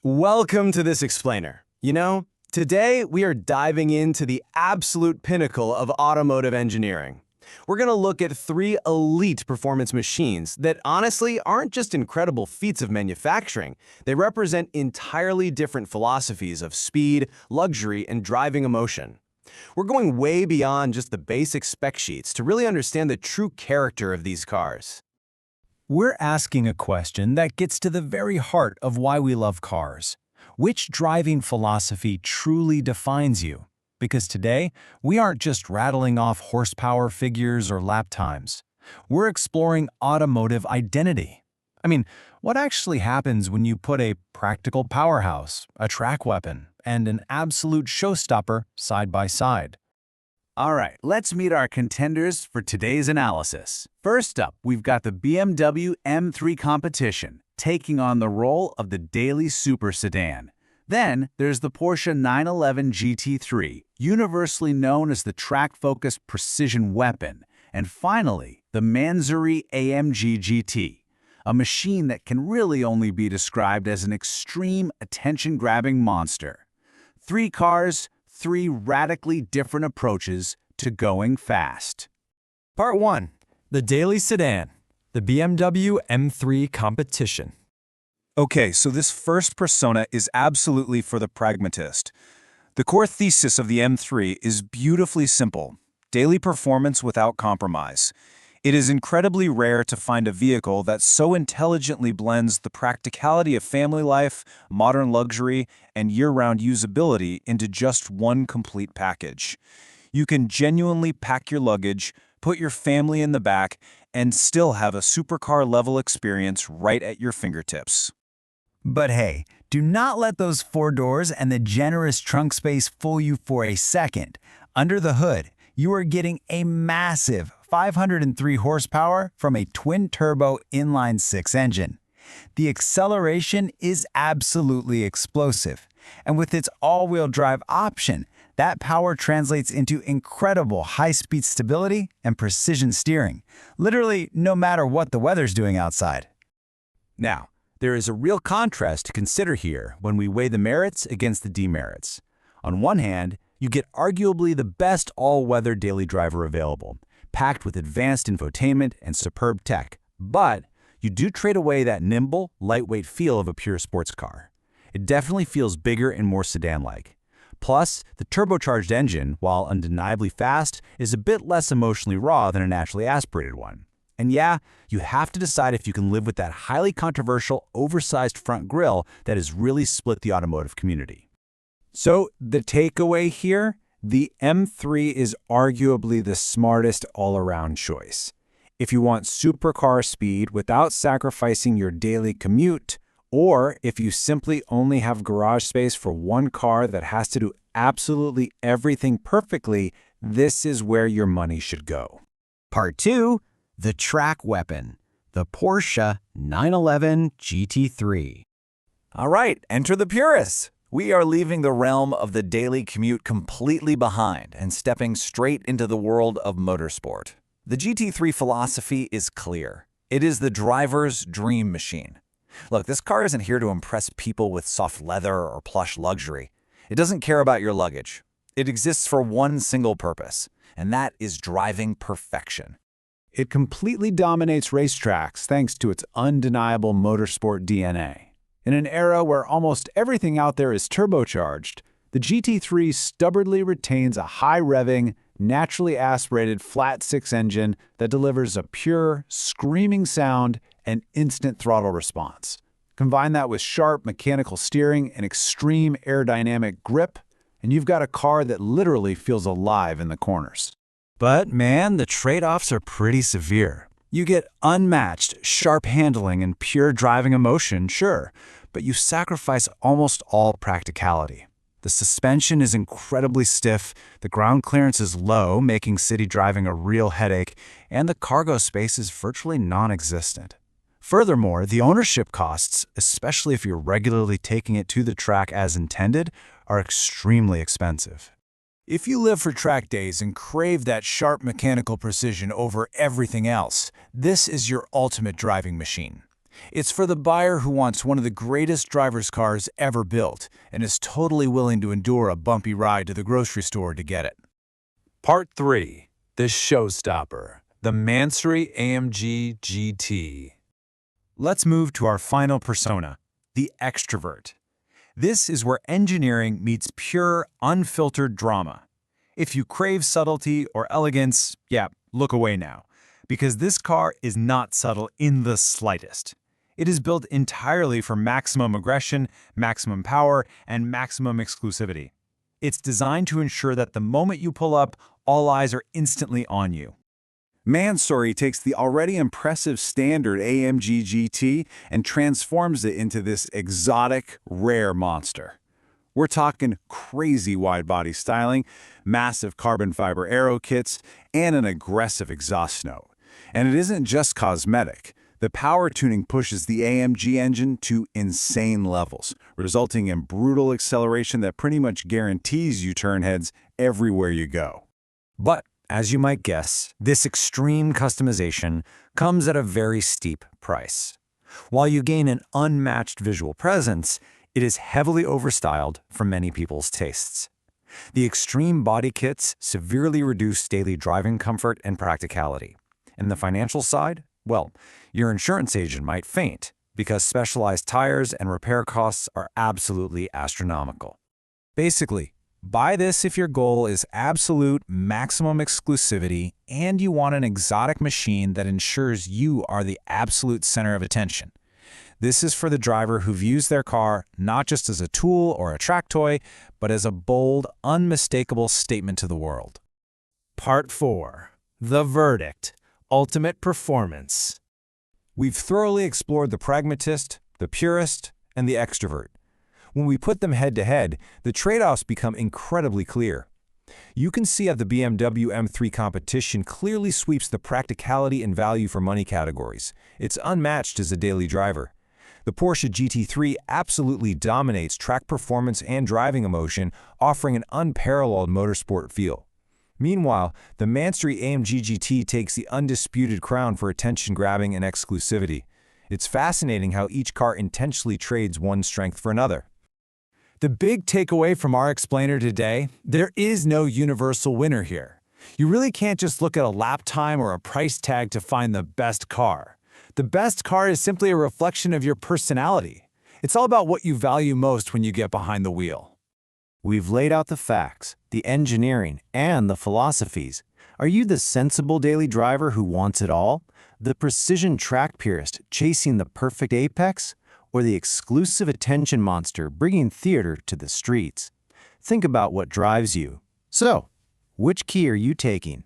Welcome to this explainer. Today we are diving into the absolute pinnacle of automotive engineering. We're going to look at three elite performance machines that honestly aren't just incredible feats of manufacturing. They represent entirely different philosophies of speed, luxury, and driving emotion. We're going way beyond just the basic spec sheets to really understand the true character of these cars. We're asking a question that gets to the very heart of why we love cars. Which driving philosophy truly defines you? Because today, we aren't just rattling off horsepower figures or lap times. We're exploring automotive identity. What actually happens when you put a practical powerhouse, a track weapon, and an absolute showstopper side by side? All right, let's meet our contenders for today's analysis. First up, we've got the BMW M3 Competition, taking on the role of the daily super sedan. Then, there's the Porsche 911 GT3, universally known as the track-focused precision weapon. And finally, the Mansory AMG GT, a machine that can really only be described as an extreme attention-grabbing monster. Three cars, three radically different approaches to going fast. Part 1. The Daily Sedan, the BMW M3 Competition. Okay, so this first persona is absolutely for the pragmatist. The core thesis of the M3 is beautifully simple: daily performance without compromise. It is incredibly rare to find a vehicle that so intelligently blends the practicality of family life, modern luxury, and year-round usability into just one complete package. You can genuinely pack your luggage, put your family in the back, and still have a supercar-level experience right at your fingertips. But hey, do not let those four doors and the generous trunk space fool you for a second. Under the hood, you are getting a massive 503 horsepower from a twin-turbo inline-six engine. The acceleration is absolutely explosive, and with its all-wheel drive option, that power translates into incredible high-speed stability and precision steering, literally no matter what the weather's doing outside. Now, there is a real contrast to consider here when we weigh the merits against the demerits. On one hand, you get arguably the best all-weather daily driver available, packed with advanced infotainment and superb tech, but you do trade away that nimble, lightweight feel of a pure sports car. It definitely feels bigger and more sedan-like. Plus, the turbocharged engine, while undeniably fast, is a bit less emotionally raw than a naturally aspirated one. And yeah, you have to decide if you can live with that highly controversial, oversized front grille that has really split the automotive community. So, the takeaway here? The M3 is arguably the smartest all-around choice. If you want supercar speed without sacrificing your daily commute, or if you simply only have garage space for one car that has to do absolutely everything perfectly, this is where your money should go. Part 2. The track weapon, the Porsche 911 GT3. All right, enter the purists. We are leaving the realm of the daily commute completely behind and stepping straight into the world of motorsport. The GT3 philosophy is clear. It is the driver's dream machine. Look, this car isn't here to impress people with soft leather or plush luxury. It doesn't care about your luggage. It exists for one single purpose, and that is driving perfection. It completely dominates racetracks thanks to its undeniable motorsport DNA. In an era where almost everything out there is turbocharged, the GT3 stubbornly retains a high-revving, naturally aspirated flat-six engine that delivers a pure, screaming sound and instant throttle response. Combine that with sharp mechanical steering and extreme aerodynamic grip, and you've got a car that literally feels alive in the corners. But man, the trade-offs are pretty severe. You get unmatched, sharp handling and pure driving emotion, sure, but you sacrifice almost all practicality. The suspension is incredibly stiff, the ground clearance is low, making city driving a real headache, and the cargo space is virtually non-existent. Furthermore, the ownership costs, especially if you're regularly taking it to the track as intended, are extremely expensive. If you live for track days and crave that sharp mechanical precision over everything else, this is your ultimate driving machine. It's for the buyer who wants one of the greatest driver's cars ever built and is totally willing to endure a bumpy ride to the grocery store to get it. Part 3. The Showstopper, the Mansory AMG GT. Let's move to our final persona, the extrovert. This is where engineering meets pure, unfiltered drama. If you crave subtlety or elegance, yeah, look away now, because this car is not subtle in the slightest. It is built entirely for maximum aggression, maximum power, and maximum exclusivity. It's designed to ensure that the moment you pull up, all eyes are instantly on you. Mansory takes the already impressive standard AMG GT and transforms it into this exotic, rare monster. We're talking crazy wide-body styling, massive carbon fiber aero kits, and an aggressive exhaust note. And it isn't just cosmetic. The power tuning pushes the AMG engine to insane levels, resulting in brutal acceleration that pretty much guarantees you turn heads everywhere you go. But, as you might guess, this extreme customization comes at a very steep price. While you gain an unmatched visual presence, it is heavily overstyled for many people's tastes. The extreme body kits severely reduce daily driving comfort and practicality. And the financial side? Well, your insurance agent might faint because specialized tires and repair costs are absolutely astronomical. Basically, buy this if your goal is absolute maximum exclusivity and you want an exotic machine that ensures you are the absolute center of attention. This is for the driver who views their car not just as a tool or a track toy, but as a bold, unmistakable statement to the world. Part 4. The Verdict, Ultimate Performance. We've thoroughly explored the pragmatist, the purist, and the extrovert. When we put them head-to-head, the trade-offs become incredibly clear. You can see how the BMW M3 Competition clearly sweeps the practicality and value for money categories. It's unmatched as a daily driver. The Porsche GT3 absolutely dominates track performance and driving emotion, offering an unparalleled motorsport feel. Meanwhile, the Mansory AMG GT takes the undisputed crown for attention-grabbing and exclusivity. It's fascinating how each car intentionally trades one strength for another. The big takeaway from our explainer today, there is no universal winner here. You really can't just look at a lap time or a price tag to find the best car. The best car is simply a reflection of your personality. It's all about what you value most when you get behind the wheel. We've laid out the facts, the engineering, and the philosophies. Are you the sensible daily driver who wants it all? The precision track purist chasing the perfect apex? Or the exclusive attention monster bringing theater to the streets? Think about what drives you. So, which key are you taking?